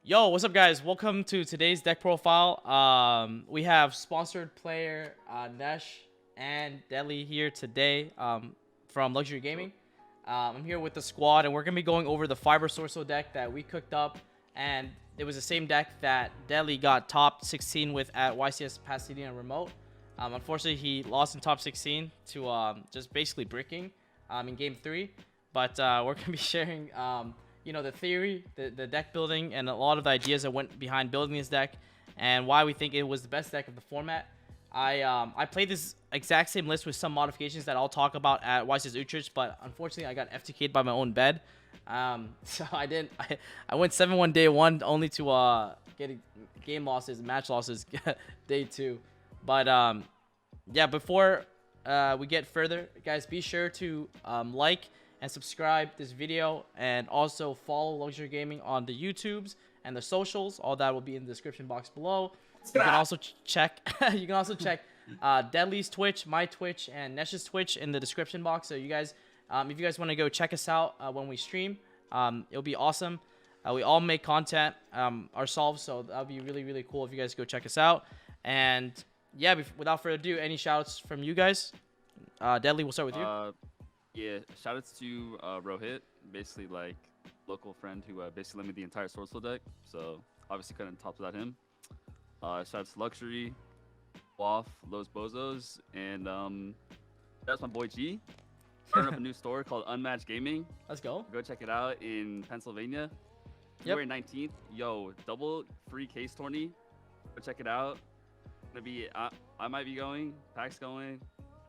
Yo, what's up, guys? Welcome to today's deck profile. We have sponsored player N3Sh and Deadly here today from Luxury Gaming. I'm here with the squad, and we're gonna be going over the Fiber Swordsoul deck that we cooked up, and it was the same deck that Deadly got top 16 with at YCS Pasadena Remote. Unfortunately, he lost in top 16 to just basically bricking in Game 3. But we're gonna be sharing you know, the theory, the deck building, and a lot of the ideas that went behind building this deck, and why we think it was the best deck of the format. I played this exact same list with some modifications that I'll talk about at YCS Utrecht, but unfortunately I got FTK'd by my own bed. So I went 7-1 day 1 only to get game losses, match losses day 2. But yeah, before we get further, guys, be sure to like and subscribe this video, and also follow Luxury Gaming on the YouTubes and the socials. All that will be in the description box below. You can also check Deadly's Twitch, my Twitch, and N3Sh's Twitch in the description box. So you guys, if you guys want to go check us out when we stream, it'll be awesome. We all make content ourselves, so that'll be really cool if you guys go check us out. And yeah, without further ado, any shoutouts from you guys? Deadly, we'll start with you. Yeah, shoutouts to Rohit, basically like local friend who basically lent me the entire Swordsoul deck. So obviously couldn't top without him. Shoutouts to Luxury, Waff, Los Bozos, and that's my boy G. Starting up a new store called Unmatched Gaming. Let's go. Go check it out in Pennsylvania. February 19th. Yo, double free case tourney. Go check it out. Gonna be I might be going. Pack's going.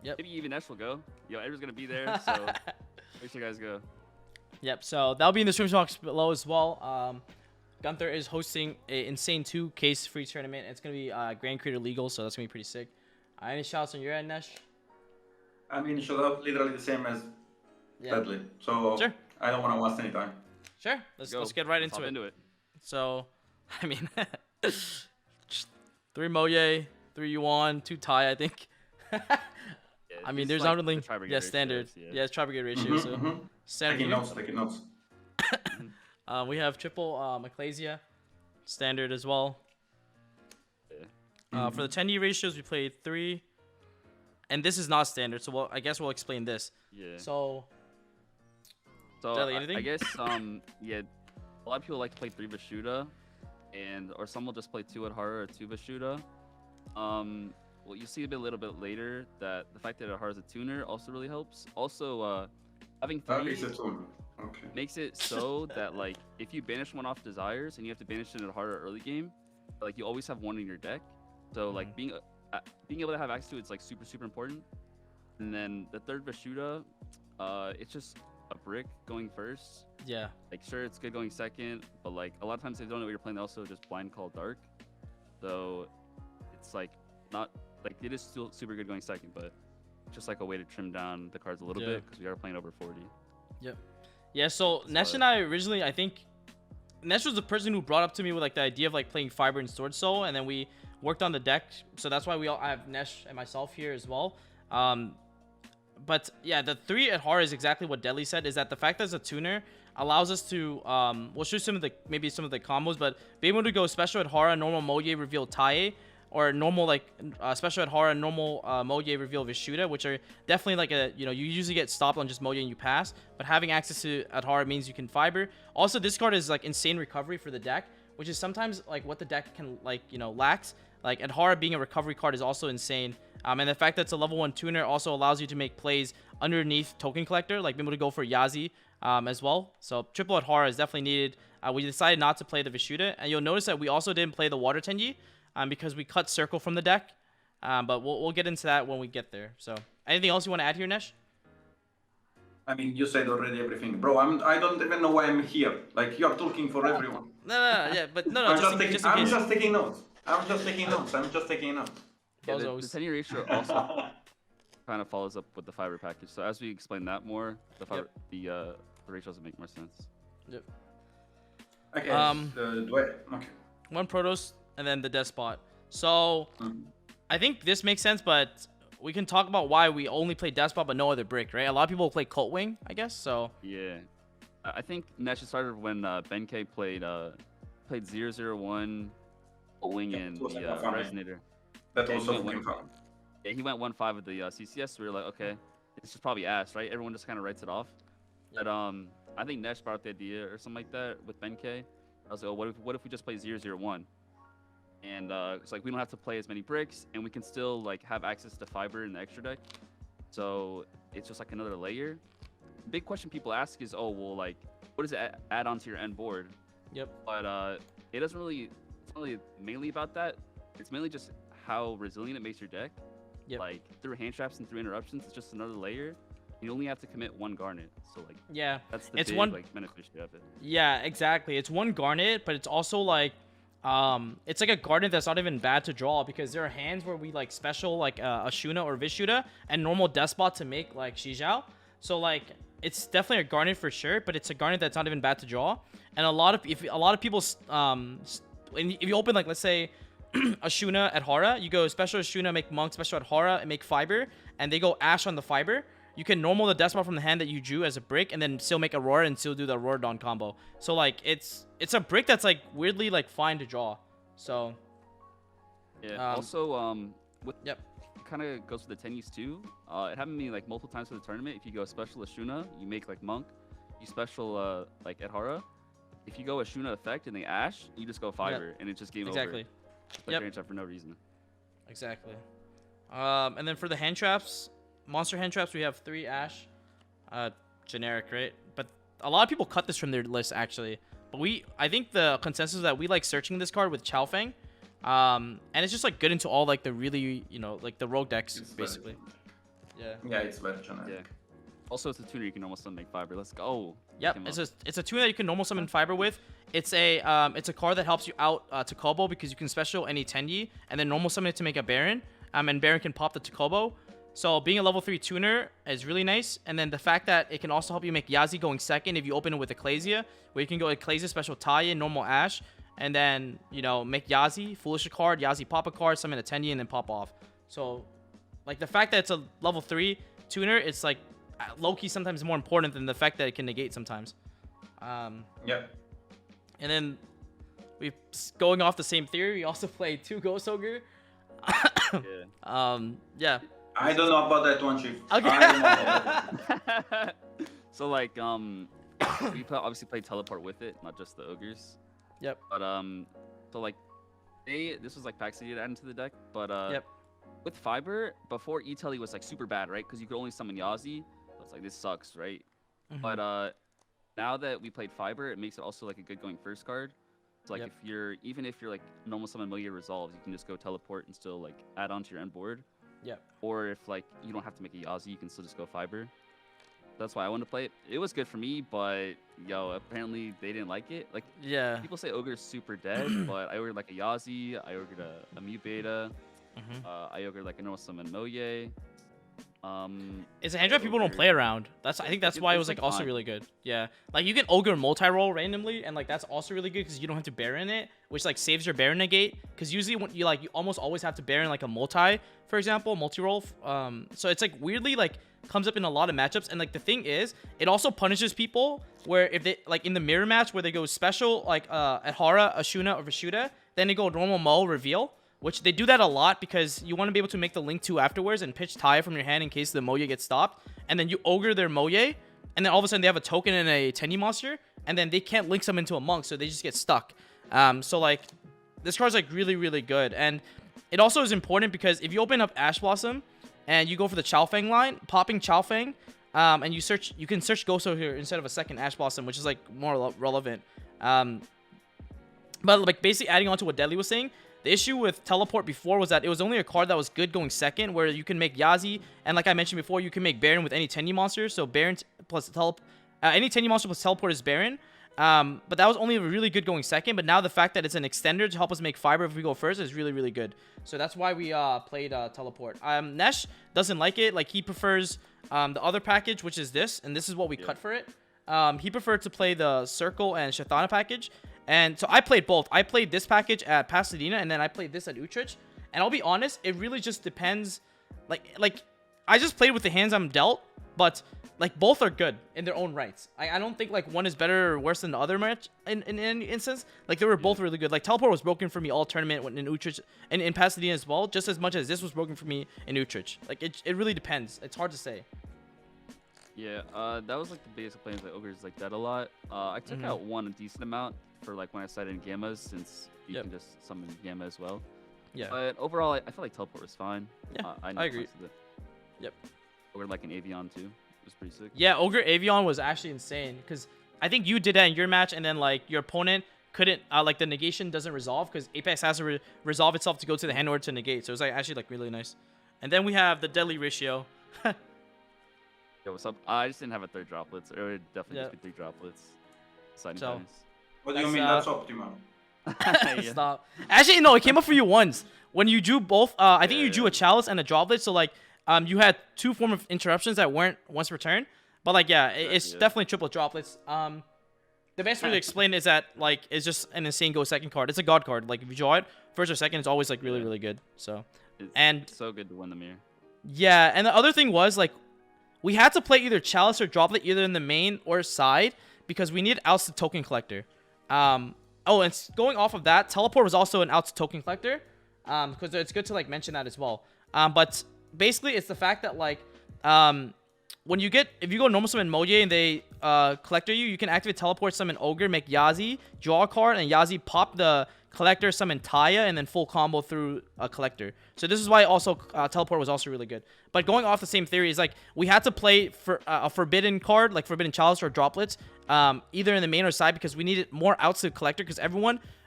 Yep. Maybe even N3Sh will go. Yo, everyone's gonna be there, so make sure you guys go. Yep. So that'll be in the description box below as well. Gunther is hosting a Insane 2 case free tournament. It's gonna be Grand Creator legal, so that's gonna be pretty sick. Any shouts on your end, N3Sh? I mean, shout out literally the same as Deadly. So sure. I don't want to waste any time. Sure. Let's get right into it. So, I mean, 3 Moye, 3 Yuan, 2 Tai, I think. I mean, there's not really standard. Yeah, it's tri-brigade ratio. So standard. Taking notes. We have triple Ecclesia, standard as well. For the 10D ratios, we played 3, and this is not standard. So I guess we'll explain this. Yeah. So Deadly, anything? I guess yeah, a lot of people like to play 3 Vishuda, or some will just play 2 Adhara or 2 Vishuda. Well, you see a little bit later that the fact that Adhara is a tuner also really helps. Also, having 3 makes it so that like if you banish one off Desires and you have to banish an Adhara early game, like you always have one in your deck. So like being able to have access to it's like super important. And then the 3rd Vishuda, it's just a brick going first. Yeah. Like sure, it's good going second, but like a lot of times they don't know what you're playing. They also just blind call dark. So it's like not like it is still super good going second, but just like a way to trim down the cards a little bit because we are playing over 40. Yep. Yeah. So N3Sh and I originally, I think N3Sh was the person who brought up to me with like the idea of like playing Fiber and Swordsoul, and then we worked on the deck. So that's why I have N3Sh and myself here as well. But yeah, the 3 Adhara is exactly what Deadly said, is that the fact that it's a tuner allows us to we'll show some of the combos, but being able to go special Adhara, normal Moye, reveal Tae, or normal like special Adhara, normal Moye, reveal Vishuda, which are definitely like you usually get stopped on just Moye and you pass, but having access to Adhara means you can Fiber. Also, this card is like insane recovery for the deck, which is sometimes like what the deck can lacks. Like Adhara being a recovery card is also insane. And the fact that it's a level 1 tuner also allows you to make plays underneath Token Collector, like being able to go for Yazi as well. So triple Adhara is definitely needed. We decided not to play the Vishuda, and you'll notice that we also didn't play the Water Tenji because we cut Circle from the deck. But we'll get into that when we get there. So anything else you want to add here, N3Sh? I mean, you said already everything, bro. I don't even know why I'm here. Like you're talking for everyone. No, yeah, but no. I'm just taking notes. I'm just taking notes. Yeah, the 10-year ratio also kind of follows up with the Fiber package. So as we explain that more, the ratios will make more sense. Yep. Okay. Okay. 1 Protoss and then the Despot. So I think this makes sense, but we can talk about why we only play Despot but no other brick, right? A lot of people play Cult Wing, I guess. So yeah, I think N3Sh started when Ben K played played 001, Bowling, and the Resonator. That also fucking fun. Yeah, he went 1-5 with the CCS. So we were like, okay, it's just probably ass, right? Everyone just kind of writes it off. But I think N3Sh brought up the idea or something like that with Ben K. I was like, oh, what if we just play 001? And it's like we don't have to play as many bricks, and we can still like have access to fiber in the extra deck. So it's just like another layer. The big question people ask is, oh, well, like, what does it add on to your end board? Yep. But it doesn't really. It's not really mainly about that. It's mainly just how resilient it makes your deck. Yep. Like through hand traps and through interruptions, it's just another layer. You only have to commit 1 Garnet. So like, yeah, that's the big like beneficiary of it. Yeah, exactly. It's 1 Garnet, but it's also like it's like a Garnet that's not even bad to draw, because there are hands where we like special like a Shuna or Vishuda and normal Despot to make like Yugioh. So like it's definitely a Garnet for sure, but it's a Garnet that's not even bad to draw. And a lot of people if you open like, let's say a Shuna at Hara, you go special Shuna, make Monk, special at Hara, and make Fiber, and they go Ash on the Fiber. You can normal the Despot from the hand that you drew as a brick, and then still make Aurora and still do the Aurora Dawn combo. So like it's a brick that's like weirdly like fine to draw. So yeah. Also with it kind of goes with the 10 Ys too. It happened to me like multiple times for the tournament. If you go special Ashuna, you make like Monk. You special like at Hara. If you go Ashuna effect and they Ash, you just go Fiber, and it's just game over. Exactly. Like hand trap for no reason. Exactly. And then for the hand traps, monster hand traps, we have 3 Ash. Generic, right? But a lot of people cut this from their list actually. But I think the consensus is that we like searching this card with Chaofeng. And it's just like good into all like the really, like the rogue decks basically. Yeah, it's very generic. Yeah. Also, it's a tuner you can almost make Fiber. Let's go. Yep, it's a tuner that you can normal summon Fiber with. It's a card that helps you out Takobo, because you can special any Tenyi and then normal summon it to make a Baron. And Baron can pop the Takobo. So being a level 3 tuner is really nice. And then the fact that it can also help you make Yazi going second if you open it with Ecclesia, where you can go Ecclesia, special Taya, normal Ash, and then, make Yazi, foolish a card, Yazi pop a card, summon a Tenyi, and then pop off. So, like, the fact that it's a level 3 tuner, it's like low-key sometimes more important than the fact that it can negate sometimes. Yeah. And then going off the same theory, we also played 2 Ghost Ogre. Yeah. I don't know about that one, Chief. Okay. I don't know about that. So like we obviously played Teleport with it, not just the ogres. Yep. But so like this was like Paktcg add into the deck, but with Fiber before E-Telly was like super bad, right? Because you could only summon Yazi. So it's like this sucks, right? Mm-hmm. But now that we played Fiber, it makes it also like a good going first card. So like even if you're like normal summon Moya resolves, you can just go Teleport and still like add on to your end board. Yeah. Or if like you don't have to make a Yazi, you can still just go Fiber. That's why I wanted to play it. It was good for me, but apparently they didn't like it. Like people say Ogre's super dead, but I ordered like a Yazi, I ordered a Mute Beta, I ordered like a normal summon Moye. It's a hand trap people don't play around. I think that's why it was like also really good. Yeah, like you can Ogre multi-roll randomly, and like that's also really good because you don't have to Baron it, which like saves your Baron negate. Because usually when you almost always have to Baron like a multi, for example, multi-roll. So it's like weirdly like comes up in a lot of matchups, and like the thing is, it also punishes people where if they like in the mirror match where they go special like at Hara, Ashuna, or Vishuda, then they go normal Mo reveal. Which they do that a lot because you want to be able to make the Link 2 afterwards and pitch Taya from your hand in case the Moye gets stopped. And then you Ogre their Moye, and then all of a sudden they have a token and a Tenyi monster, and then they can't link them into a Monk, so they just get stuck. So like, this card's like really, really good. And it also is important because if you open up Ash Blossom and you go for the Chaofeng line, popping Chaofeng, and you can search Ghost here instead of a second Ash Blossom, which is like more relevant. But like basically adding on to what Deadly was saying, the issue with Teleport before was that it was only a card that was good going second, where you can make Yazi, and like I mentioned before, you can make Baron with any Tenyi monster. So Baron plus any Tenyi monster plus Teleport is Baron. But that was only really good going second. But now the fact that it's an extender to help us make Fiber if we go first is really, really good. So that's why we played Teleport. N3Sh doesn't like it. Like he prefers the other package, which is this, and this is what we cut for it. He preferred to play the Circle and Shathana package. And so I played both. I played this package at Pasadena, and then I played this at Utrecht. And I'll be honest, it really just depends. Like I just played with the hands I'm dealt, but like both are good in their own rights. I don't think like one is better or worse than the other match in any instance. Like they were both really good. Like teleport was broken for me all tournament in Utrecht and in Pasadena as well, just as much as this was broken for me in Utrecht. Like it really depends. It's hard to say. Yeah, that was like the biggest complaint. Like ogres like that a lot. I took out one a decent amount for like when I started in gammas, since you can just summon gamma as well. Yeah. But overall, I feel like teleport was fine. Yeah, I agree. Yep. Ogre like an Avion too. It was pretty sick. Yeah, Ogre Avion was actually insane because I think you did that in your match, and then like your opponent couldn't like the negation doesn't resolve because Apex has to resolve itself to go to the hand order to negate. So it was like actually like really nice. And then we have the deadly ratio. Yo, what's up? I just didn't have a third droplets. It would definitely just be 3 droplets. Exciting times. What do you mean that's optimal? Stop. Actually, no, it came up for you once when you drew both. I think you drew a chalice and a droplet. So like, you had 2 form of interruptions that weren't once per turn. But like, yeah, it's definitely triple droplets. The best way to explain is that like it's just an insane go second card. It's a god card. Like if you draw it first or second, it's always like really good. So it's so good to win the mirror. Yeah, and the other thing was like we had to play either chalice or droplet either in the main or side because we needed outs to token collector. Oh, and going off of that, teleport was also an outs to token collector. Because it's good to like mention that as well. But basically it's the fact that like when you get, if you go normal summon Moye and they collector you can activate teleport, summon Ogre, make Yazi, draw a card, and Yazi pop the collector, summon Taya, and then full combo through a collector. So this is why also teleport was also really good. But going off the same theory is like we had to play for a forbidden card, like forbidden chalice or droplets, either in the main or side because we needed more outs to the collector because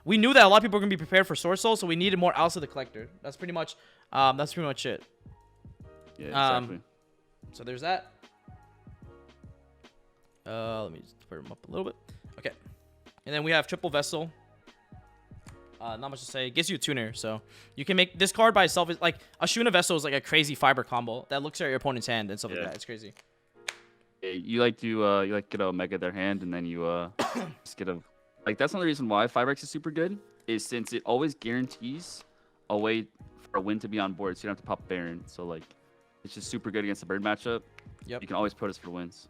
we knew that a lot of people were gonna be prepared for Swordsoul, so we needed more outs to the collector. That's pretty much it. Yeah, exactly. So there's that. Let me just put them up a little bit. Okay. And then we have triple vessel. Not much to say. It gives you a tuner, so you can make this card by itself. Is like a Shuna vessel is like a crazy fiber combo that looks at your opponent's hand and stuff like that. It's crazy. Yeah, you like get a Omega their hand, and then you just get a like. That's another reason why Firex is super good, is since it always guarantees a way for a win to be on board, so you don't have to pop Baron. So like, it's just super good against the bird matchup. Yep. You can always protest for wins.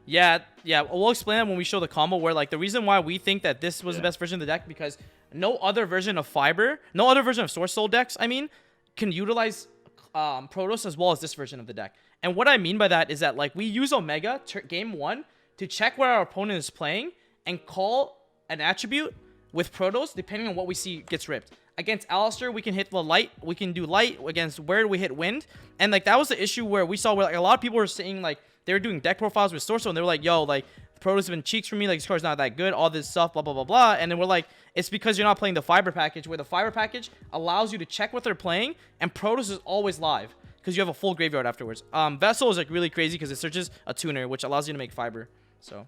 Yeah. We'll explain that when we show the combo. Where like the reason why we think that this was the best version of the deck because no other version of Swordsoul decks, I mean, can utilize Protoss as well as this version of the deck. And what I mean by that is that like we use Omega game 1 to check where our opponent is playing and call an attribute with Protoss depending on what we see gets ripped. Against Alistair, we can hit the light. We can do light. Against where we hit wind. And like that was the issue where we saw where like a lot of people were saying like they were doing deck profiles with Swordsoul and they were like, yo, like Protoss have been cheeks for me, like this card's not that good, all this stuff, blah blah blah. And then we're like, it's because you're not playing the fiber package, where the fiber package allows you to check what they're playing, and Protoss is always live because you have a full graveyard afterwards. Vessel is like really crazy because it searches a tuner, which allows you to make fiber. So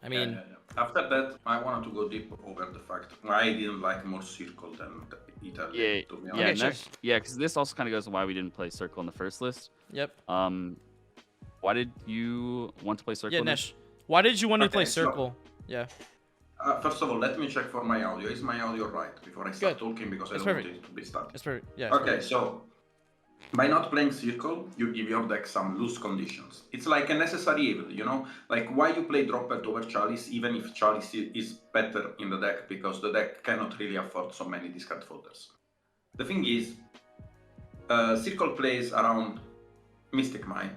I mean, after that, I wanted to go deep over the fact I didn't like more circle than Italy. To be honest. Because this also kind of goes to why we didn't play circle in the first list. Yep. Why did you want to play circle? Yeah, Nesh. Why did you want to play circle? First of all, let me check for my audio. Is my audio right before I start talking because I don't want it to be stuck. It's perfect. Yeah. Okay, so by not playing circle, you give your deck some loose conditions. It's like a necessary evil, you know? Like why you play droplet over chalice, even if chalice is better in the deck, because the deck cannot really afford so many discard folders. The thing is, circle plays around Mystic Mine.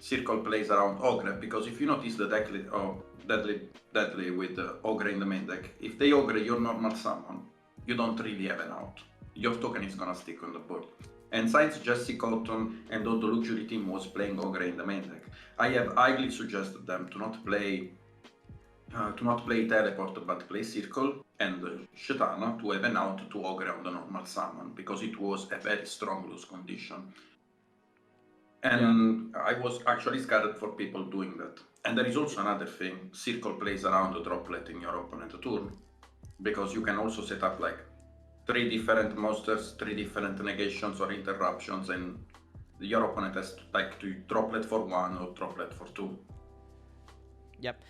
Circle plays around Ogre, because if you notice the deck deadly with the Ogre in the main deck, if they Ogre your normal summon, you don't really have an out. Your token is gonna stick on the board. And since Jesse Cotton and all the luxury team was playing Ogre in the main deck, I have highly suggested them to not play teleport but play circle and Shetana to have an out to Ogre on the normal summon, because it was a very strong loose condition. And I was actually scared for people doing that. And there is also another thing, circle plays around the droplet in your opponent's turn, because you can also set up like 3 different monsters, 3 different negations or interruptions, and your opponent has to droplet for 1 or droplet for 2. Yep.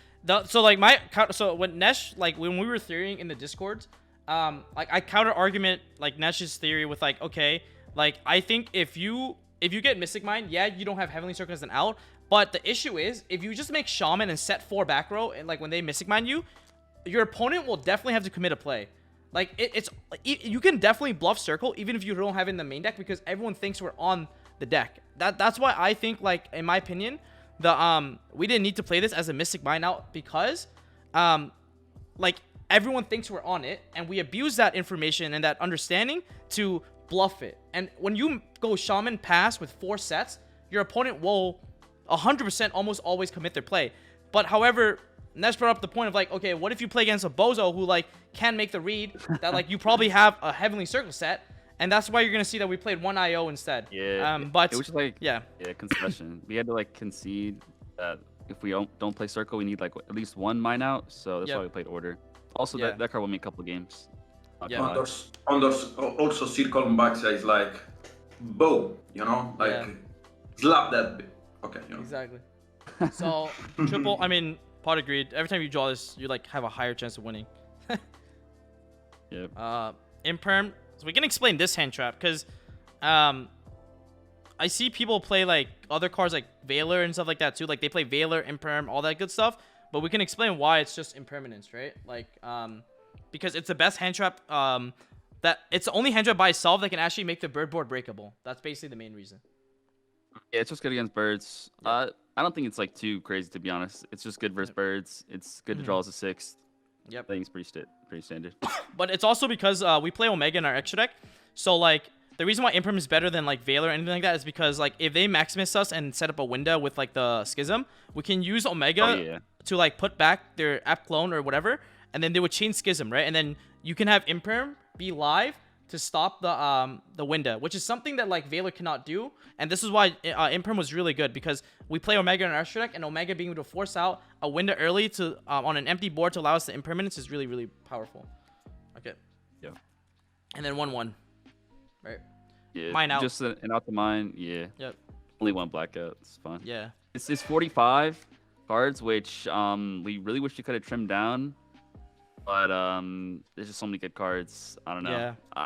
So when Nesh, like when we were theorying in the Discord, like I counter argument like Nesh's theory with like, okay, like I think if you get Mystic Mine, yeah, you don't have Heavenly Circle as an out, But the issue is, if you just make Shaman and set 4 back row, and like when they Mystic Mine you, your opponent will definitely have to commit a play. Like you can definitely bluff Circle even if you don't have it in the main deck because everyone thinks we're on the deck. That's why I think, like, in my opinion, we didn't need to play this as a Mystic Mine out because like everyone thinks we're on it, and we abuse that information and that understanding to bluff it. And when you go Shaman pass with 4 sets, your opponent will 100% almost always commit their play. But however, N3Sh brought up the point of like, okay, what if you play against a bozo who like can make the read that like you probably have a Heavenly Circle set, and that's why you're gonna see that we played 1 IO instead. Yeah. But it was like concession. We had to like concede that if we don't play Circle, we need like at least 1 mine out. So that's why we played Order. Also, that card won me a couple of games. Also, Circle and Baxia is like bow, you know, like slap that bit. Okay, you know. Exactly. So triple. I mean, Pot agreed. Every time you draw this, you like have a higher chance of winning. Yep. Imperm. So we can explain this hand trap because I see people play like other cards like Valor and stuff like that too. Like they play Valor, Imperm, all that good stuff. But we can explain why it's just impermanence, right? Like because it's the best hand trap. That it's the only hand trap by itself that can actually make the bird board breakable. That's basically the main reason. Yeah, it's just good against birds. I don't think it's like too crazy, to be honest. It's just good versus birds. It's good to draw as a 6th. Yep. I think it's pretty standard. But it's also because we play Omega in our extra deck. So like the reason why Imperm is better than like Valor or anything like that is because like if they Maximus us and set up a window with like the Schism, we can use Omega to like put back their app clone or whatever, and then they would chain Schism, right? And then you can have Imperm be live to stop the window, which is something that like Valor cannot do. And this is why Imperm was really good, because we play Omega in our extra deck, and Omega being able to force out a window early to on an empty board to allow us the impermanence is really, really powerful. Okay. Yeah. And then 1/1. Right. Yeah. Mine out. Just an out to mine. Yeah. Yep. Only 1 blackout. It's fine. Yeah. It's 45 cards, which we really wish you could have trimmed down. But there's just so many good cards. I don't know. Yeah.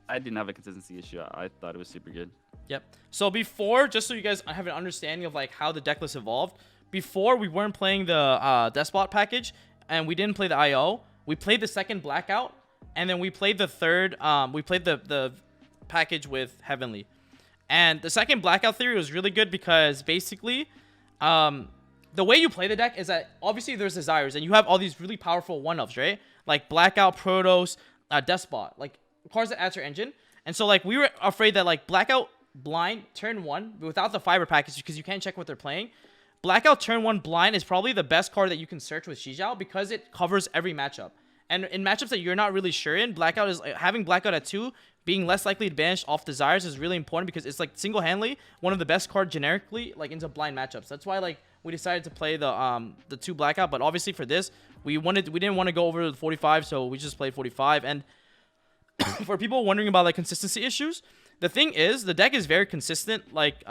I didn't have a consistency issue. I thought it was super good. Yep. So before, just so you guys have an understanding of like how the deck list evolved, before we weren't playing the Despot package, and we didn't play the IO. We played the second Blackout, and then we played the third. We played the package with Heavenly, and the second Blackout theory was really good because basically, the way you play the deck is that obviously there's desires, and you have all these really powerful 1-ofs, right? Like Blackout, Protos, Despot, like cards that add your engine. And so like we were afraid that like Blackout blind turn 1 without the fiber package, because you can't check what they're playing. Blackout turn 1 blind is probably the best card that you can search with Yugioh because it covers every matchup. And in matchups that you're not really sure in, Blackout is having Blackout at 2, being less likely to banish off desires is really important because it's like single-handedly one of the best cards generically like into blind matchups. That's why like we decided to play the 2 Blackout, but obviously for this we didn't want to go over the 45, so we just played 45. And for people wondering about like consistency issues, the thing is the deck is very consistent. Like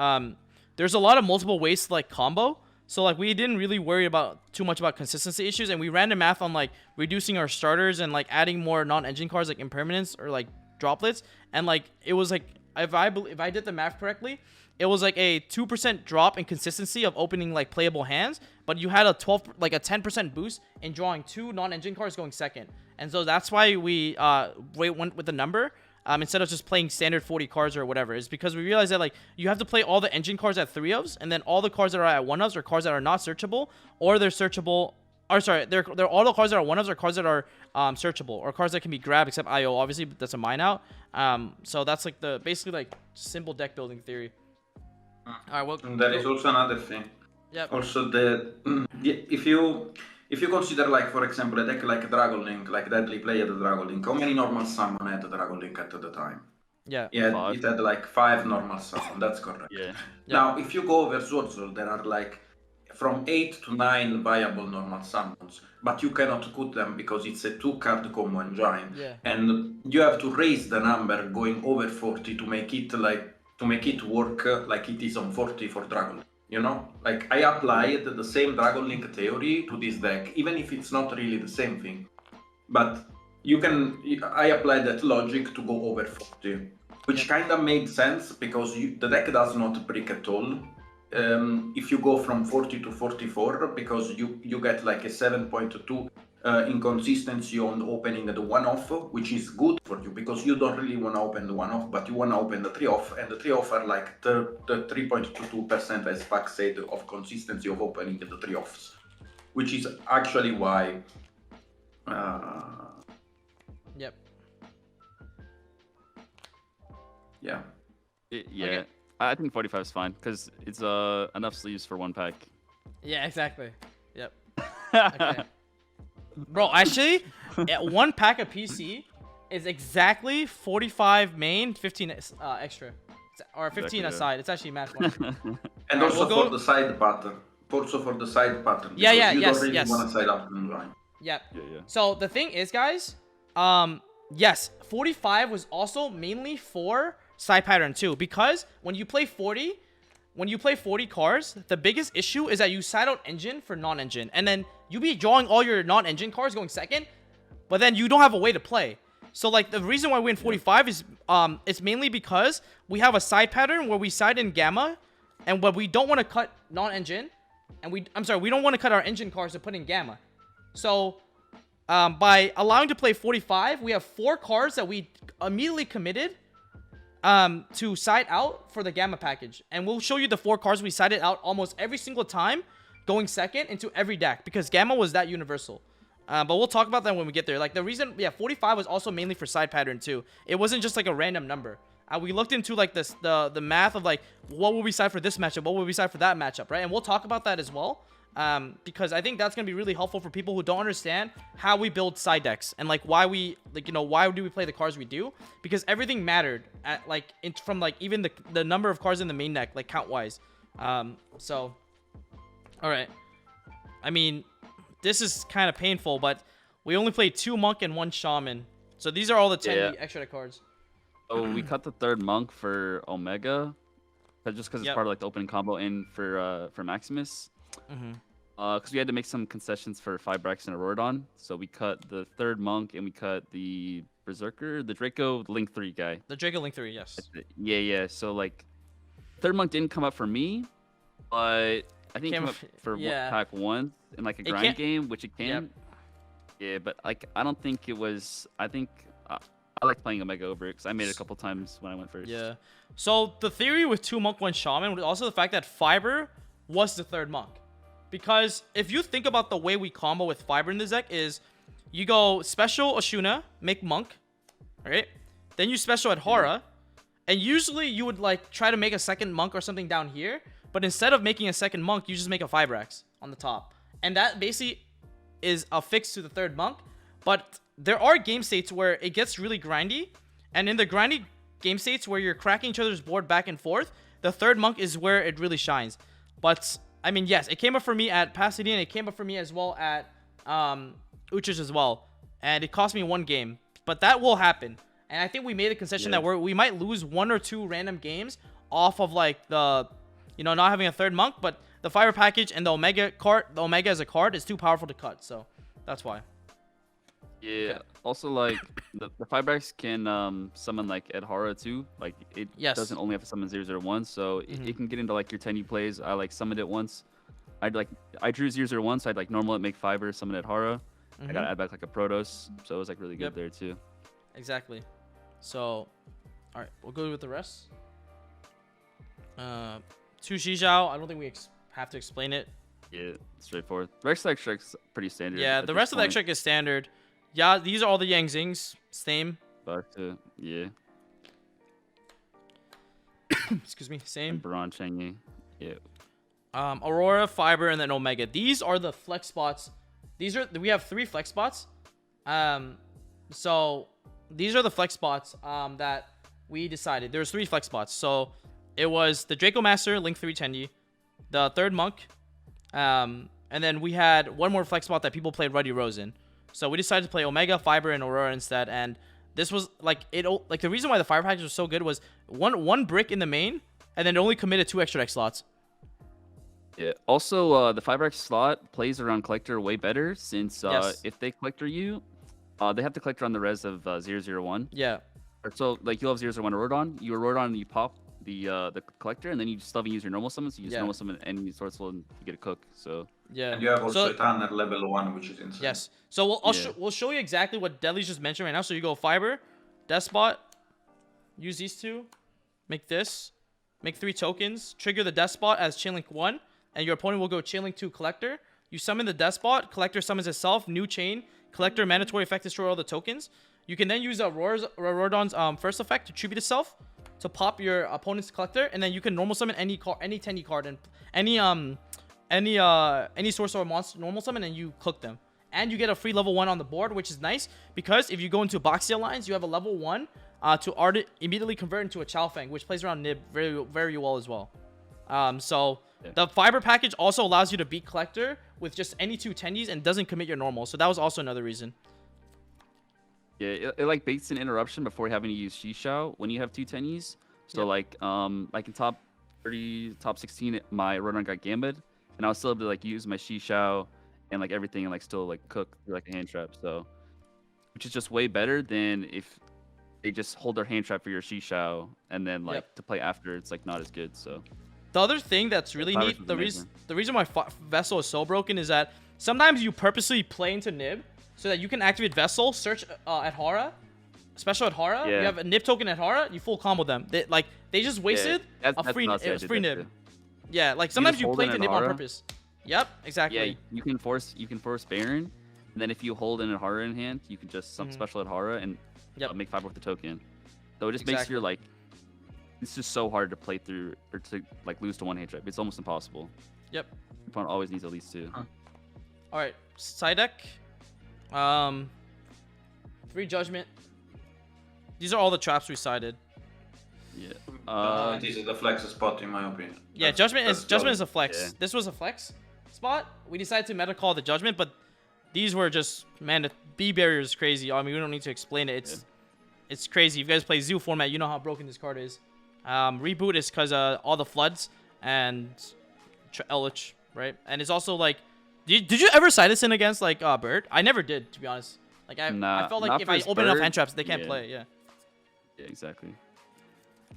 there's a lot of multiple ways to like combo. So like we didn't really worry about too much about consistency issues, and we ran the math on like reducing our starters and like adding more non-engine cards like impermanence or like droplets, and like it was like if I did the math correctly, it was like a 2% drop in consistency of opening like playable hands, but you had a 10% boost in drawing 2 non-engine cards going second. And so that's why we went with the number instead of just playing standard 40 cards or whatever. Is because we realized that like you have to play all the engine cards at 3-ofs, and then all the cards that are at 1-ofs are cards that are not searchable, or they're searchable. Or sorry, they're all the cards that are 1-ofs are cards that are searchable, or cards that can be grabbed except IO. Obviously, but that's a mine out. So that's like the basically like simple deck building theory. All right. Well, there is also another thing. Yeah. Also, if you consider like for example a deck like Dragon Link, like Deadly played the Dragon Link, how many normal summon had the Dragon Link at the time? Yeah. Yeah, it had like 5 normal summon. That's correct. Yeah. Now, if you go over Swordsoul, there are like from 8 to 9 viable normal summons, but you cannot put them because it's a 2-card combo engine, and you have to raise the number going over 40 to make it work like it is on 40 for Dragon. You know, like I applied the same Dragon Link theory to this deck, even if it's not really the same thing. But I applied that logic to go over 40, which kind of made sense because the deck does not brick at all. if you go from 40 to 44, because you get like a 7.2 inconsistency on opening the one-off, which is good for you because you don't really want to open the one-off, but you want to open the three-off, and the three-off are like the 3.22%, as Pac said, of consistency of opening the three-offs, which is actually why... Yep. Yeah. Yeah. Okay. I think 45 is fine because it's enough sleeves for one pack. Yeah, exactly. Yep. Okay. Bro, actually, one pack of PC is exactly 45 main, 15 extra. Or 15 Exactly, aside. It's actually match one. And Alright, also we'll for the side pattern. Also for the side pattern. Yeah, because yeah, you yes, don't really yes. want a side pattern line. Yep. Yeah. So the thing is, guys, yes, 45 was also mainly for side pattern too, because when you play 40 cards, the biggest issue is that you side out engine for non-engine, and then you be drawing all your non-engine cards going second, but then you don't have a way to play. So like the reason why we win 45 is it's mainly because we have a side pattern where we side in gamma, and when we don't want to cut non-engine, and we don't want to cut our engine cards to put in gamma. So by allowing to play 45, we have 4 cards that we immediately committed to side out for the gamma package, and we'll show you the 4 cards we sided out almost every single time going second into every deck, because gamma was that universal. But we'll talk about that when we get there. Like the reason, 45 was also mainly for side pattern too. It wasn't just like a random number. We looked into like the math of like what will we side for this matchup, what will we side for that matchup, right? And we'll talk about that as well. Because I think that's gonna be really helpful for people who don't understand how we build side decks and like why we why do we play the cards we do, because everything mattered at like from like even the number of cards in the main deck, like count wise. So all right, I mean, this is kind of painful, but we only played 2 monk and 1 shaman, so these are all the 10 extra deck cards. Oh, we cut the 3rd monk for Omega, just because it's part of like the opening combo in for Maximus. Because we had to make some concessions for Fibrax and Auroradon, so we cut the 3rd monk and we cut the Berserker, the Draco Link 3 guy. The Draco Link 3, yes. Yeah. So like, 3rd monk didn't come up for me, but I think it came up for pack 1 in like a grind game, which it can. Yeah, but like I don't think it was. I think I like playing Omega over it because I made it a couple times when I went first. Yeah. So the theory with 2 monk 1 shaman was also the fact that Fiber was the 3rd monk. Because if you think about the way we combo with Fiber in this deck is you go special Ashuna, make monk, right? Then you special Adhara, and usually you would like try to make a second monk or something down here, but instead of making a second monk, you just make a Fibrax on the top. And that basically is a fix to the 3rd monk. But there are game states where it gets really grindy, and in the grindy game states where you're cracking each other's board back and forth, the 3rd monk is where it really shines. But I mean, yes, it came up for me at Pasadena. It came up for me as well at Utrecht as well, and it cost me 1 game. But that will happen, and I think we made a concession that we might lose 1 or 2 random games off of like the, not having a 3rd monk. But the Fire package and the Omega card, the Omega as a card, is too powerful to cut, so that's why. Yeah. Okay. Also, like the Fibrax can summon like Adhara too. Like it doesn't only have to summon 001, so it can get into like your 10U plays. I like summoned it once. I drew 001, so I'd like normal it, make Fiber, summon Adhara. I gotta add back like a Protoss, so it was like really good there too. Exactly. So, all right, we'll go with the rest. 2 Yugioh, I don't think we have to explain it. Yeah, straightforward. The rest of the extract's pretty standard. Yeah, the rest of the extract is standard. Yeah, these are all the Yang Zings. Same. Back to, Excuse me, same. Baron Changyi. Yeah. Aurora, Fiber, and then Omega. These are the flex spots. We have 3 flex spots. So these are the flex spots that we decided. There's 3 flex spots. So it was the Draco Master, Link 3 Tenyi, the 3rd monk, and then we had 1 more flex spot that people played Ruddy Rose in. So we decided to play Omega, Fiber, and Aurora instead. And this was like the reason why the Fire package was so good was one brick in the main, and then it only committed 2 extra deck slots. Yeah. Also, the Fibrax slot plays around Collector way better since if they Collector you, they have to Collector on the res of 001. Yeah. So like you'll have 001 Auroradon, you Auroradon and you pop the collector, and then you still use your normal summons. So you just Yeah. normal summon any Swordsoul and you get a cook. So Yeah. And you have also So- a Tanner level 1, which is insane. Yes. So we'll show you exactly what Deadly's just mentioned right now. So you go Fiber, Despot, use these two, make this, make 3 tokens, trigger the Despot as Chainlink 1, and your opponent will go Chainlink 2 Collector. You summon the Despot, Collector summons itself, new chain, Collector mandatory effect destroy all the tokens. You can then use Rorodon's first effect to tribute itself to pop your opponent's Collector, and then you can normal summon any 10E card and any source or monster normal summon, and you cook them. And you get a free level 1 on the board, which is nice because if you go into Boxy Alliance, you have a level 1 to immediately convert into a Chowfang, which plays around Nib very, very well as well. The Fiber package also allows you to beat Collector with just any 2 10Es and doesn't commit your normal. So that was also another reason. Yeah, it like baits in interruption before having to use Shishao when you have 2 10Es. So like in top 30, top 16, my Rodan got Gambit, and I was still able to like use my Shishao and like everything and like still like cook through like a hand trap. So which is just way better than if they just hold their hand trap for your Shishao and then like to play after it's like not as good. So the other thing that's really neat, the reason why Vessel is so broken is that sometimes you purposely play into Nib so that you can activate Vessel, search at Hara, special at Hara. You have a Nib token at Hara, you full combo them. They just wasted a free Nib. Yeah, like sometimes you play into Nib on purpose. Yep, exactly. Yeah, you can force Baron, and then if you hold in a Hara in hand, you can just special at Hara and make 5 with the token. So it just makes your like it's just so hard to play through or to like lose to 1 hand trap. It's almost impossible. Yep. Your opponent always needs at least 2. All right, side deck. 3 Judgment. These are all the traps we sided. Yeah. This is the flex spot in my opinion. Yeah, Judgment is a flex. Yeah. This was a flex spot. We decided to meta call the Judgment, but these were just, man, the B barrier is crazy. I mean, we don't need to explain it. It's crazy. If you guys play Zoo format, you know how broken this card is. Reboot is because all the floods and Elich, right? And it's also like, did you ever side this in against like Bird? I never did, to be honest. Like I felt like if I open enough hand traps, they can't play. Yeah. Yeah, exactly.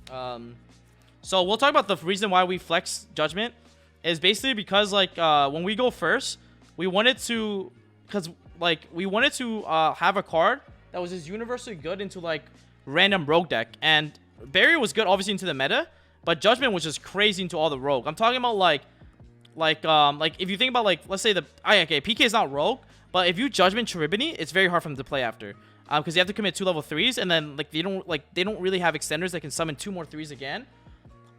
So we'll talk about the reason why we flex Judgment is basically because like when we go first, we wanted to have a card that was just universally good into like random rogue deck, and Barrier was good obviously into the meta, but Judgment was just crazy into all the rogue. I'm talking about like if you think about like, let's say PK is not rogue, but if you Judgment Charybdis, it's very hard for them to play after. Because you have to commit 2 level 3s, and then like they don't really have extenders that can summon 2 more 3s again.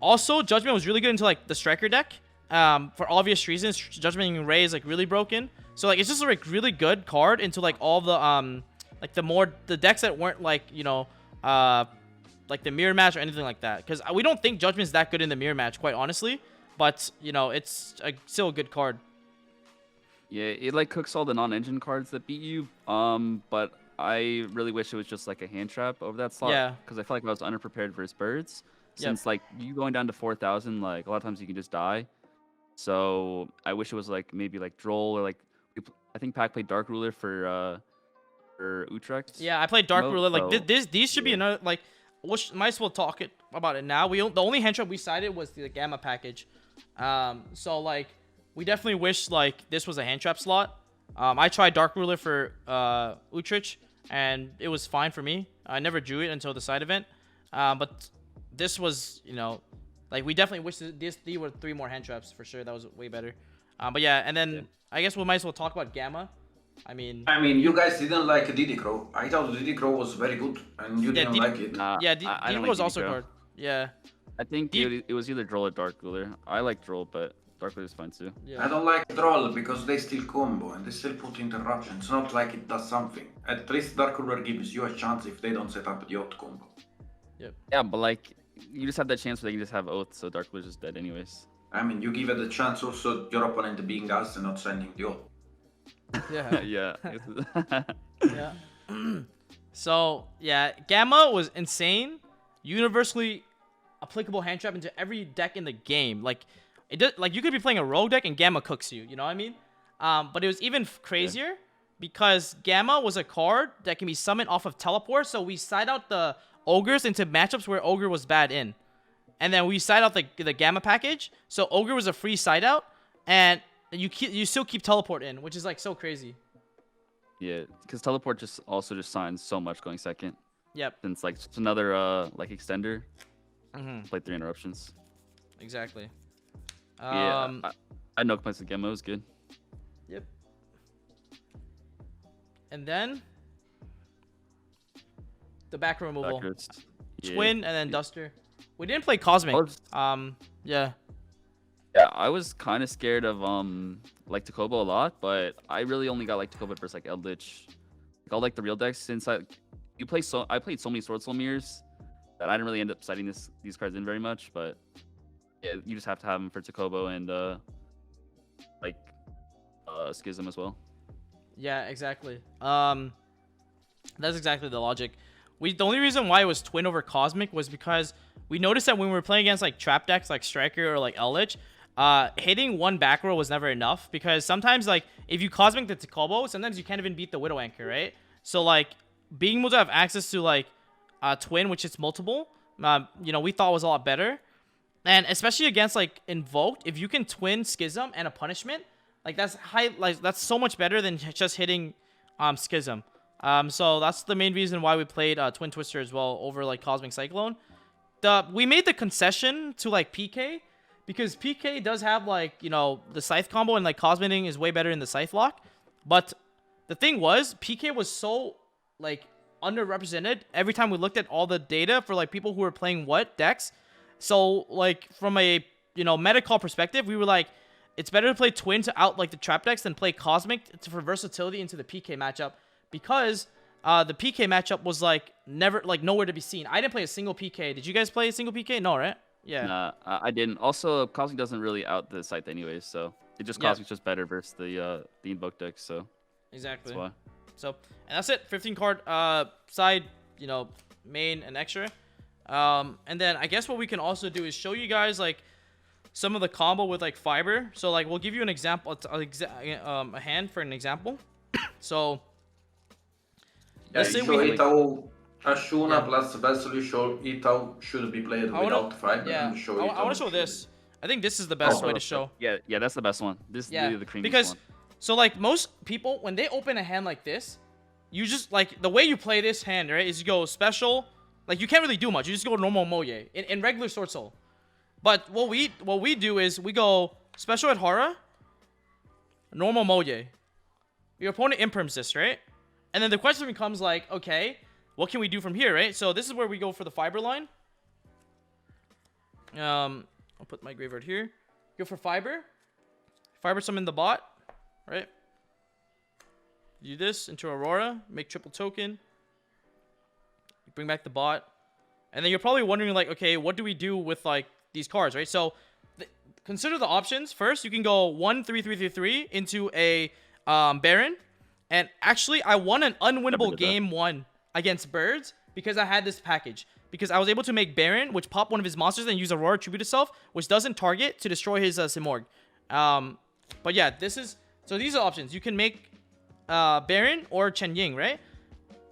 Also, Judgment was really good into like the Striker deck. For obvious reasons, Judgment and Ray is like really broken. So like it's just like really good card into like all the the decks that weren't like like the mirror match or anything like that. Because we don't think Judgment's that good in the mirror match, quite honestly. But it's still a good card. Yeah, it like cooks all the non-engine cards that beat you. But I really wish it was just like a hand trap over that slot. Yeah. Because I felt like I was underprepared versus birds. Since like you going down to 4,000, like a lot of times you can just die. So I wish it was like maybe like Droll or like I think Pac played Dark Ruler for Utrecht. Yeah, I played Dark Ruler. Like these should be another like. Might as well talk about it now. The only hand trap we sided was the Gamma package. So like we definitely wish like this was a hand trap slot. I tried Dark Ruler for Utrecht and it was fine for me. I never drew it until the side event. But this was, like we definitely wish these were 3 more hand traps for sure. That was way better. But yeah, and then I guess we might as well talk about Gamma. I mean, you guys didn't like Diddy Crow. I thought Diddy Crow was very good, and you didn't like it. Diddy Crow was also hard. Yeah. I think it was either Droll or Dark Ruler. I like Droll, but Dark Ruler is fine too. Yeah. I don't like Droll because they still combo and they still put interruption. It's not like it does something. At least Dark Ruler gives you a chance if they don't set up the Oath combo. Yep. Yeah, but like you just have that chance where they can just have Oath, so Dark Ruler's just dead anyways. I mean, you give it the chance also your opponent being us and not sending the Oath. Yeah. Yeah. Yeah. So yeah, Gamma was insane. Universally applicable hand trap into every deck in the game. Like it does, like you could be playing a rogue deck and Gamma cooks you. You know what I mean? But it was even crazier because Gamma was a card that can be summoned off of teleport. So we side out the ogres into matchups where ogre was bad in. and then we side out the Gamma package. So Ogre was a free side out, and you still keep teleport in, which is like so crazy. Yeah, because teleport just signs so much going second. Yep. Since like it's another like extender. Play 3 interruptions. Exactly. Yeah, I know complaints with Gamma. It was good. Yep. And then the back removal. Twin and then Duster. We didn't play Cosmic. Yeah. Yeah, I was kind of scared of like Takobo a lot, but I really only got like Takobo versus like Eldritch. Like all like the real decks since I played so many Swordsoul mirrors that I didn't really end up citing these cards in very much, but yeah, you just have to have them for Takobo and Schism as well. Yeah, exactly. That's exactly the logic. The only reason why it was Twin over Cosmic was because we noticed that when we were playing against like trap decks like Striker or like Eldritch, hitting one back row was never enough, because sometimes like if you Cosmic the Takobo, sometimes you can't even beat the Widow Anchor, right? So like being able to have access to like Twin, which is multiple, we thought was a lot better. And especially against like Invoked, if you can Twin Schism and a Punishment, like that's so much better than just hitting Schism. So that's the main reason why we played Twin Twister as well over like Cosmic Cyclone. We made the concession to like PK, because PK does have like, the Scythe combo, and like Cosmic is way better in the Scythe lock. But the thing was, PK was so like underrepresented every time we looked at all the data for like people who were playing what decks. So like from a meta call perspective, we were like, it's better to play Twin to out like the trap decks than play Cosmic for versatility into the PK matchup, because the PK matchup was like nowhere to be seen. I didn't play a single PK. Did you guys play a single PK? No, right? Yeah. Nah, I didn't. Also, Cosmic doesn't really out the Scythe anyways, so it just Cosmic's just better versus the Invoke deck. So exactly. That's why. So, and that's it. 15 card side, main and extra. And then I guess what we can also do is show you guys like some of the combo with like Fiber. So like we'll give you an example, a hand for an example. So let's say we how Ashuna plus Vessel, you show it how should be played without Fiber. Yeah, I want to show this. I think this is the best way to show. Yeah, that's the best one. This is really the creamiest because one. So like most people, when they open a hand like this, you just like the way you play this hand, right, is you go special. Like you can't really do much. You just go normal Moye in regular Swordsoul. But what we do is we go special Adhara, normal Moye. Your opponent imperms this, right? And then the question becomes like, okay, what can we do from here, right? So this is where we go for the Fiber line. I'll put my graveyard here. Go for Fiber. Fiber summon the bot, right? Do this into Aurora, make triple token. Bring back the bot. And then you're probably wondering like, okay, what do we do with like these cards, right? So consider the options. First, you can go 1-3-3-3-3 into a Baron. And actually, I won an unwinnable game 1 against Birds because I had this package. Because I was able to make Baron, which pop one of his monsters and use Aurora Tribute itself, which doesn't target to destroy his Simorgh. But yeah, so these are options. You can make Baron or Chen Ying, right?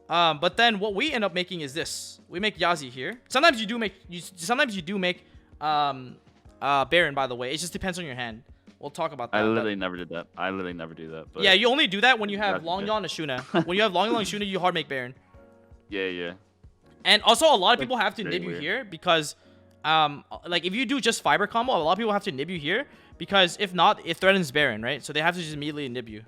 But then what we end up making is this. We make Yazi here. Sometimes you do make Baron, by the way. It just depends on your hand. We'll talk about that. I literally never did that. I literally never do that. But yeah, you only do that when you have Long Yawn Ashuna. When you have Long Yawn Ashuna, you hard make Baron. Yeah. And also, a lot of people have to nib you here because, like, if you do just Fiber combo, a lot of people have to nib you here because if not, it threatens Baron, right? So they have to just immediately nib you.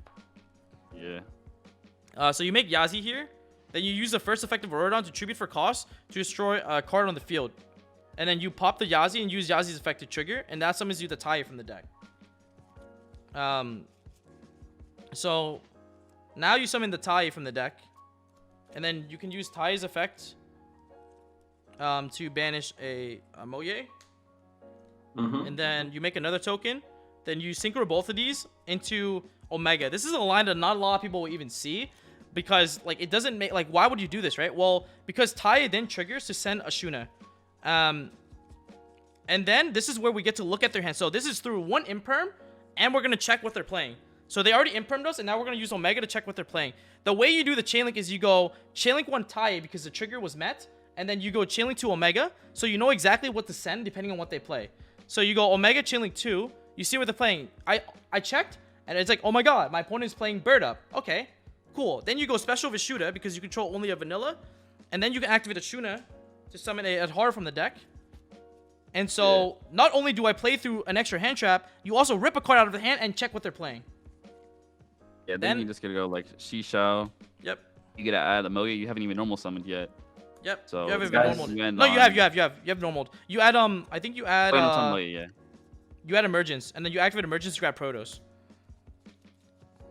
Yeah. So you make Yazi here. Then you use the first effective Auroradon to tribute for cost to destroy a card on the field. And then you pop the Yazi and use Yazi's effect to trigger. And that summons you the Tai from the deck. So now you summon the Tai from the deck. And then you can use Tai's effect to banish a Moye. And then you make another token. Then you synchro both of these into Omega. This is a line that not a lot of people will even see. Because, like, it doesn't make... Like, why would you do this, right? Well, because Tai then triggers to send Ashuna. And then this is where we get to look at their hand. So this is through one imperm, and we're going to check what they're playing. So they already impermed us, and now we're going to use Omega to check what they're playing. The way you do the chain link is you go chain link one Tai because the trigger was met, and then you go Chain Link to Omega, so you know exactly what to send depending on what they play. So you go Omega Chain Link 2, you see what they're playing. I checked, and it's like, oh my god, my opponent's playing Bird Up. Okay, cool. Then you go Special Vishuda because you control only a Vanilla, and then you can activate a Shuna to summon a Adhara from the deck. And so, not only do I play through an extra hand trap, you also rip a card out of the hand and check what they're playing. Yeah, then you just gotta go like Shishao. Yep. You gotta add a Moya. You haven't even normal summoned yet. Yep. So you haven't even normaled. No, you have normaled. You add I think you add you add Emergence, and then you activate Emergence to grab Protos.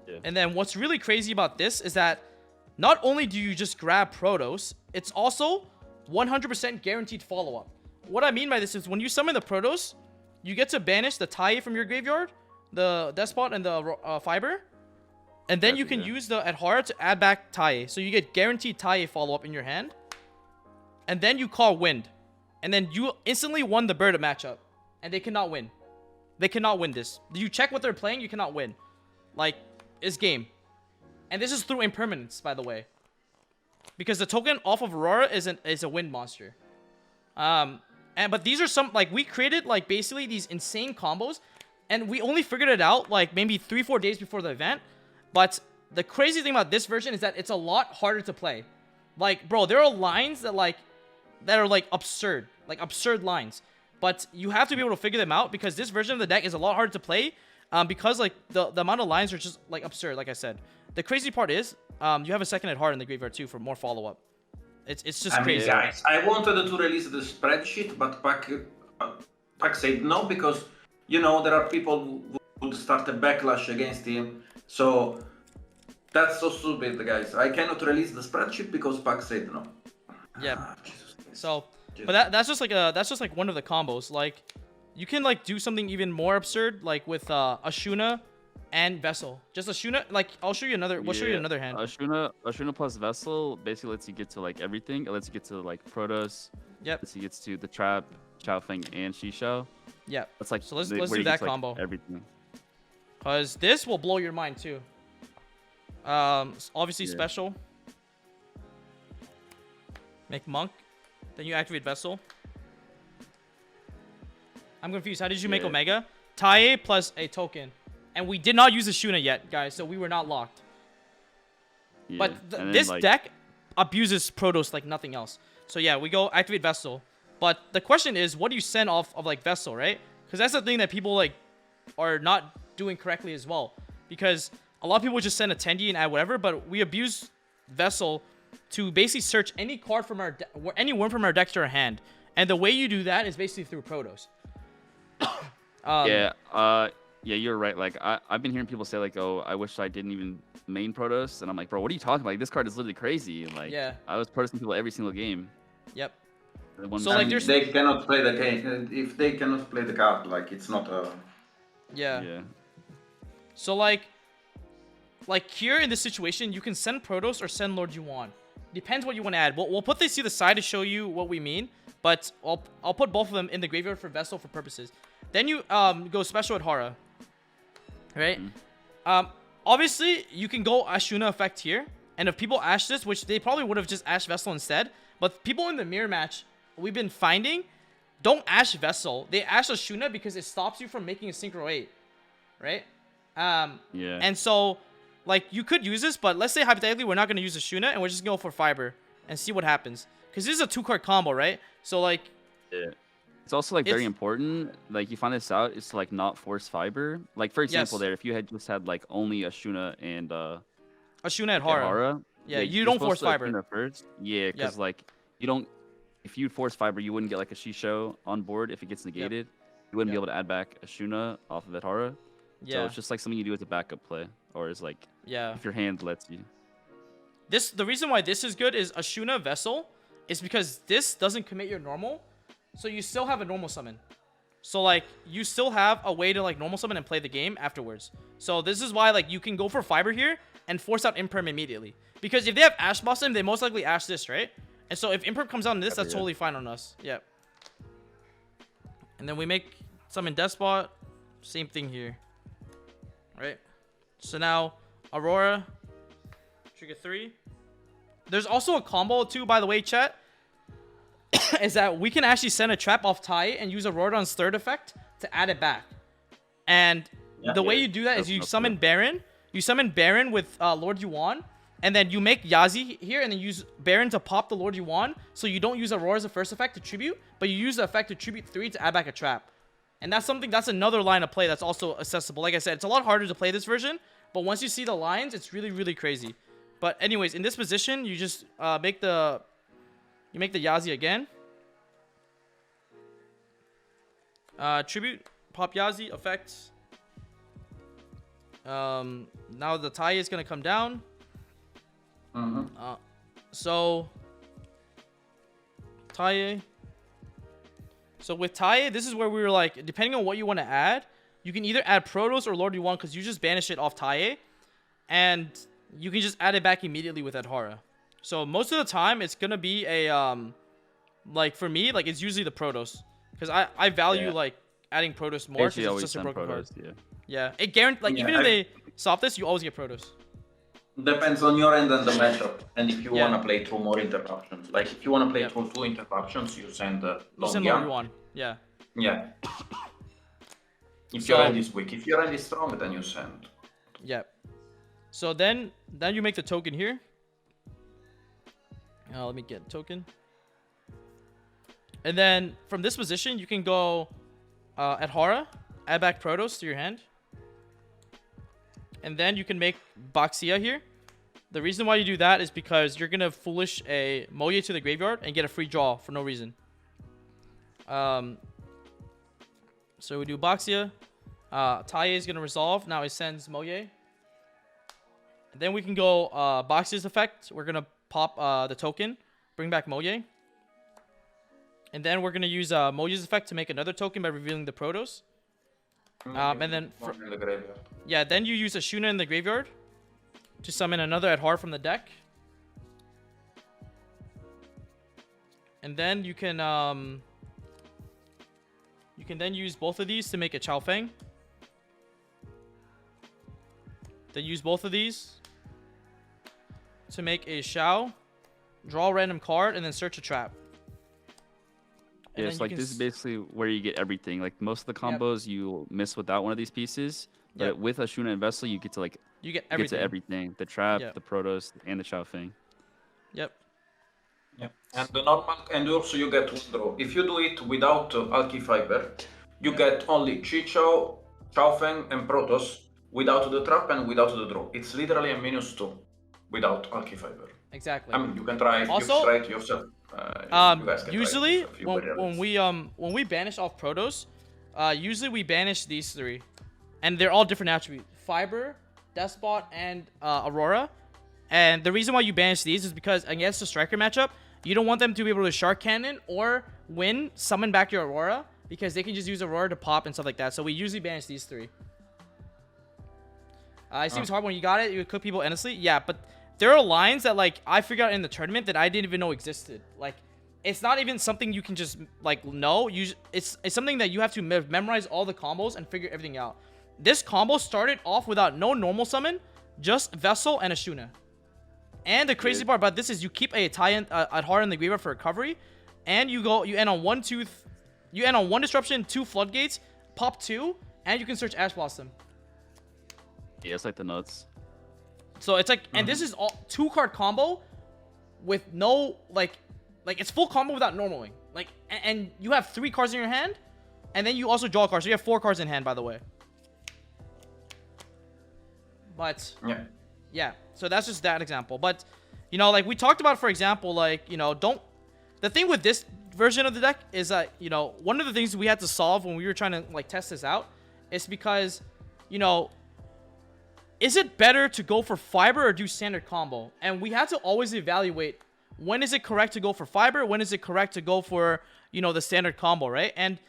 Yeah. And then what's really crazy about this is that not only do you just grab Protos, it's also 100% guaranteed follow-up. What I mean by this is when you summon the Protos, you get to banish the Tai from your graveyard, the Despot, and the Fiber. And then you can use the Adhara to add back Tai. So you get guaranteed Tai follow-up in your hand. And then you call Wind. And then you instantly won the Bird Up matchup. And they cannot win. They cannot win this. You check what they're playing, you cannot win. Like, it's game. And this is through Impermanence, by the way. Because the token off of Aurora is a wind monster. But these are some, like, we created, like, basically these insane combos. And we only figured it out, like, maybe 3-4 days before the event. But the crazy thing about this version is that it's a lot harder to play. Like, bro, there are lines that are absurd. Like, absurd lines. But you have to be able to figure them out because this version of the deck is a lot harder to play. Because, like, the amount of lines are just, like, absurd, like I said. The crazy part is, you have a second Adhara in the graveyard, too, for more follow-up. It's just crazy. Guys, I wanted to release the spreadsheet, but Pak said no because, you know, there are people who would start a backlash against him. So that's so stupid, guys. I cannot release the spreadsheet because Pak said no. Yeah. So, but that's just like one of the combos. Like, you can like do something even more absurd, like with Ashuna and Vessel. Just Ashuna. Like, I'll show you another. We'll show you another hand. Ashuna plus Vessel basically lets you get to like everything. It lets you get to like Protos. Yep. Lets you get to the Trap, Chaofeng, and Shishao. Yep. It's like so let's do that combo. Like, everything. Cause this will blow your mind too. Obviously special. Make Monk. Then you activate Vessel. I'm confused. How did you make Omega? Tai plus a token. And we did not use the Shuna yet, guys, so we were not locked. Yeah. But this deck abuses Protos like nothing else. So yeah, we go activate Vessel. But the question is, what do you send off of like Vessel, right? Because that's the thing that people like are not doing correctly as well. Because a lot of people just send a Tendi and add whatever, but we abuse Vessel to basically search any card from our any one from our deck to our hand. And the way you do that is basically through Protos. Yeah, you're right. Like I've been hearing people say like, "Oh, I wish I didn't even main Protos," and I'm like, "Bro, what are you talking about? Like, this card is literally crazy." And, like, I was Protosing people every single game. Yep. So like, they cannot play the game. If they cannot play the card, like it's not a. Yeah. So like here in this situation, you can send Protos or send Lord Yuan. Depends what you want to add. We'll put these to the side to show you what we mean. But I'll put both of them in the graveyard for Vessel for purposes. Then you go Special Adhara. Right? Obviously, you can go Ashuna effect here. And if people ash this, which they probably would have just ashed Vessel instead. But people in the mirror match, we've been finding, don't ash Vessel. They ash Ashuna because it stops you from making a Synchro 8. Right? And so, like, you could use this, but let's say hypothetically we're not going to use Ashuna and we're just going to go for Fiber and see what happens. Because this is a 2-card combo, right? So, like... Yeah. It's also, like, very important, like, you find this out, is to, like, not force Fiber. Like, for example, there, if you had just had, like, only Ashuna and, Ashuna and Adhara. Yeah, you don't force Fiber. First. Yeah, because, like, you don't... If you force Fiber, you wouldn't get, like, a Shishou on board if it gets negated. You wouldn't be able to add back Ashuna off of Adhara. So it's just, like, something you do as a backup play. Or is, like, if your hand lets you. The reason why this is good is Ashuna Vessel is because this doesn't commit your normal. So you still have a normal summon. So, like, you still have a way to, like, normal summon and play the game afterwards. So this is why, like, you can go for Fiber here and force out Imperm immediately. Because if they have Ash Blossom, they most likely Ash this, right? And so if Imperm comes out on this, that's totally fine on us. Yep. And then we make summon Despot. Same thing here. Right? So now, Aurora. Trigger 3. There's also a combo, too, by the way, chat. is that we can actually send a trap off Tai and use Auroradon's third effect to add it back. And the way you do that is you summon Baron. You summon Baron with Lord Yuan, and then you make Yazi here, and then use Baron to pop the Lord Yuan. So you don't use Aurora as a first effect to tribute, but you use the effect to tribute 3 to add back a trap. And that's another line of play that's also accessible. Like I said, it's a lot harder to play this version, but once you see the lines, it's really, really crazy. But anyways, in this position, you just make the Yazi again. Tribute, pop Yazi, effects. Now the Tai is gonna come down. So Tai. So with Tai, this is where we were like, depending on what you want to add, you can either add Protos or Lord Yuan, because you just banish it off Tai, and you can just add it back immediately with Adhara. So most of the time, it's gonna be a like for me, like it's usually the Protos, because I value like adding Protos more because it's just a broken card. Yeah, it guarantees, like, even if they soft this, you always get Protos. Depends on your end and the matchup, and if you want to play through more interruptions. Like, if you want to play through 2 interruptions, you send Long Yan. Yeah. Yeah. If your end is weak. If your end is strong, then you send. Yeah. So then you make the token here. Let me get a token. And then from this position, you can go Adhara, add back Protos to your hand. And then you can make Baxia here. The reason why you do that is because you're going to foolish a Moye to the graveyard and get a free draw for no reason. So we do Baxia. Tai is going to resolve. Now he sends Moye. And then we can go Baxia's effect. We're going to pop the token. Bring back Moye. And then we're going to use Moye's effect to make another token by revealing the Protos. And then then you use a Shuna in the graveyard to summon another Adhar from the deck. And then you can then use both of these to make a Chao Feng. Then use both of these to make a Shao, draw a random card, and then search a trap. Yeah, it's like this is basically where you get everything. Like most of the combos you miss without one of these pieces, but with a Shuna and Vessel you get to like get everything. The trap, the Protos, and the Chao Feng. Yep. Yeah. And the normal, and also you get one draw. If you do it without Alki Fiber, you get only Chichao, Chao Feng, and Protos without the trap and without the draw. It's literally a -2 without Alki Fiber. Exactly. I mean, you can try it yourself. Usually when we banish off Protos, usually we banish these 3, and they're all different attributes: Fiber, Despot, and Aurora. And the reason why you banish these is because against the striker matchup, you don't want them to be able to Shark Cannon or summon back your Aurora, because they can just use Aurora to pop and stuff like that. So we usually banish these 3. It seems hard when you got it. You would cook people endlessly. Yeah, but there are lines that like I figured out in the tournament that I didn't even know existed. Like, it's not even something you can just like know. It's something that you have to memorize all the combos and figure everything out. This combo started off without no normal summon, just Vessel and a Shuna. And the crazy part about this is you keep a Adhar in the graveyard for recovery, and you end on 1 disruption, 2 floodgates, pop 2, and you can search Ash Blossom. Yeah, it's like the nuts. So it's like, and this is all 2-card combo with no like it's full combo without normaling. Like, and you have 3 cards in your hand, and then you also draw a card. So you have 4 cards in hand, by the way. But yeah. So that's just that example. But you know, like we talked about, for example, like, you know, the thing with this version of the deck is that, you know, one of the things we had to solve when we were trying to like test this out is because, you know, is it better to go for Fiber or do standard combo? And we had to always evaluate, when is it correct to go for Fiber? When is it correct to go for, you know, the standard combo, right? And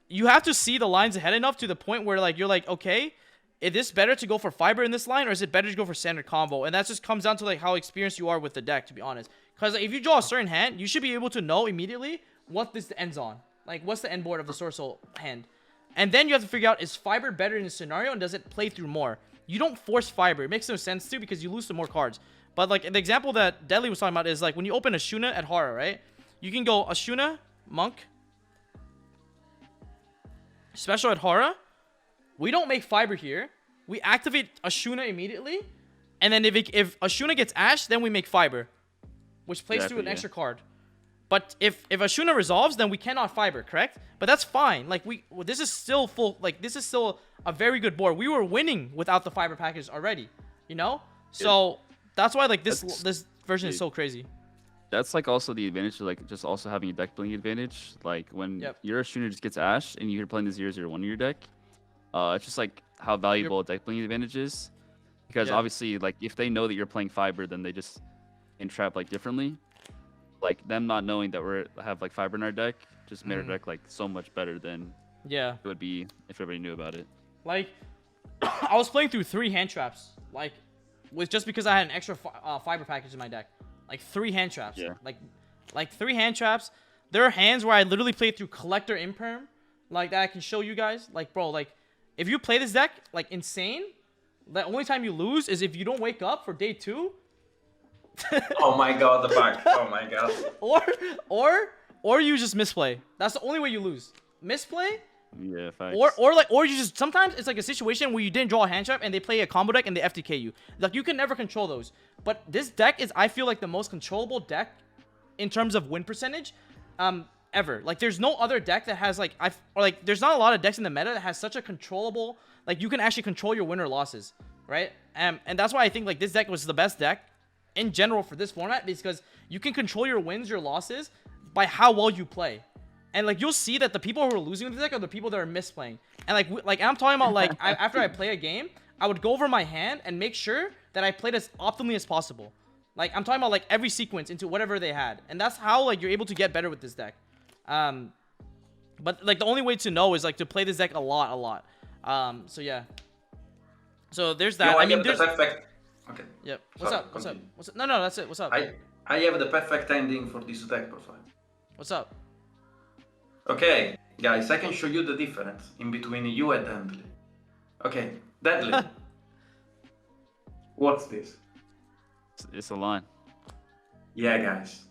you have to see the lines ahead enough to the point where like you're like, okay, is this better to go for Fiber in this line, or is it better to go for standard combo? And that just comes down to like how experienced you are with the deck, to be honest. Because like, if you draw a certain hand, you should be able to know immediately what this ends on. Like, what's the end board of the Swordsoul hand? And then you have to figure out, is Fiber better in this scenario, and does it play through more? You don't force Fiber. It makes no sense too, because you lose some more cards. But like the example that Deadly was talking about is like when you open a Shuna at Hara, right? you can go Ashuna, Monk, Special Adhara. We don't make Fiber here. We activate Ashuna immediately. And then if Ashuna gets Ash, then we make Fiber, which plays through an extra card. But if Ashuna resolves, then we cannot Fiber, correct? But that's fine. Like this is still full. Like this is still a very good board. We were winning without the Fiber package already, you know. So that's why like this version is so crazy. That's like also the advantage of like just also having a deck building advantage. Like when your Ashuna just gets Ash and you're playing the 0/0/1 in your deck, it's just like how valuable a deck building advantage is. Because obviously, like if they know that you're playing Fiber, then they just entrap like differently. Like them not knowing that we have like Fiber in our deck just made our deck like so much better than it would be if everybody knew about it. Like I was playing through 3 hand traps, like with just because I had an extra Fiber package in my deck, like 3 hand traps. Like 3 hand traps. There are hands where I literally played through Collector Imperm, like that I can show you guys. Like bro, like if you play this deck like insane, the only time you lose is if you don't wake up for day 2. Oh my god, the bug. Oh my god. Or you just misplay. That's the only way you lose. Misplay. Yeah, facts. Or you just sometimes it's like a situation where you didn't draw a hand trap and they play a combo deck and they FTK you. Like you can never control those. But this deck is, I feel like, the most controllable deck in terms of win percentage ever. Like there's no other deck that has like there's not a lot of decks in the meta that has such a controllable, like you can actually control your win or losses, right? And that's why I think like this deck was the best deck in general for this format, because you can control your wins, your losses by how well you play. And like you'll see that the people who are losing with the deck are the people that are misplaying. And like I'm talking about like after I play a game, I would go over my hand and make sure that I played as optimally as possible. Like I'm talking about like every sequence into whatever they had. And that's how like you're able to get better with this deck. But like the only way to know is like to play this deck a lot. So yeah. So there's that. I mean there's perfect. Okay. Yep. What's up? No, that's it. What's up? I have the perfect ending for this deck profile. What's up? Okay, guys, I can show you the difference in between you and Deadly. Okay, Deadly. What's this? It's a line. Yeah, guys.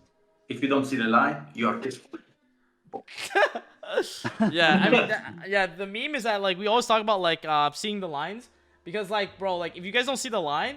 If you don't see the line, you are this. Yeah, I mean, the meme is that like we always talk about like seeing the lines, because like bro, like if you guys don't see the line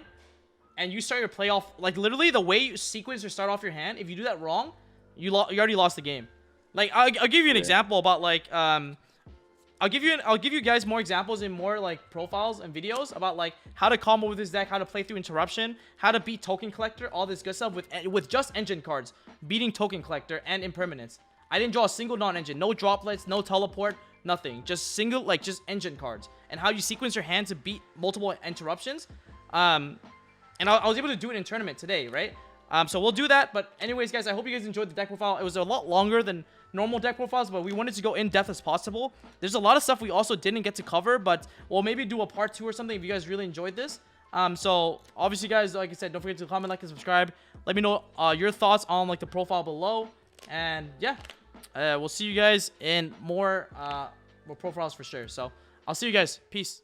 and you start your playoff, like literally the way you sequence or start off your hand, if you do that wrong, you already lost the game. Like I'll give you an example about like I'll give you guys more examples in more like profiles and videos about like how to combo with this deck, how to play through interruption, how to beat token collector, all this good stuff with just engine cards, beating token collector and impermanence. I didn't draw a single non-engine, no droplets, no teleport, nothing, just single like just engine cards, and how you sequence your hand to beat multiple interruptions. And I was able to do it in tournament today, right? So we'll do that. But anyways, guys, I hope you guys enjoyed the deck profile. It was a lot longer than normal deck profiles, but we wanted to go in depth as possible. There's a lot of stuff we also didn't get to cover, but we'll maybe do a part 2 or something if you guys really enjoyed this. So obviously, guys, like I said, don't forget to comment, like, and subscribe. Let me know your thoughts on like the profile below. And yeah, we'll see you guys in more profiles for sure. So I'll see you guys. Peace.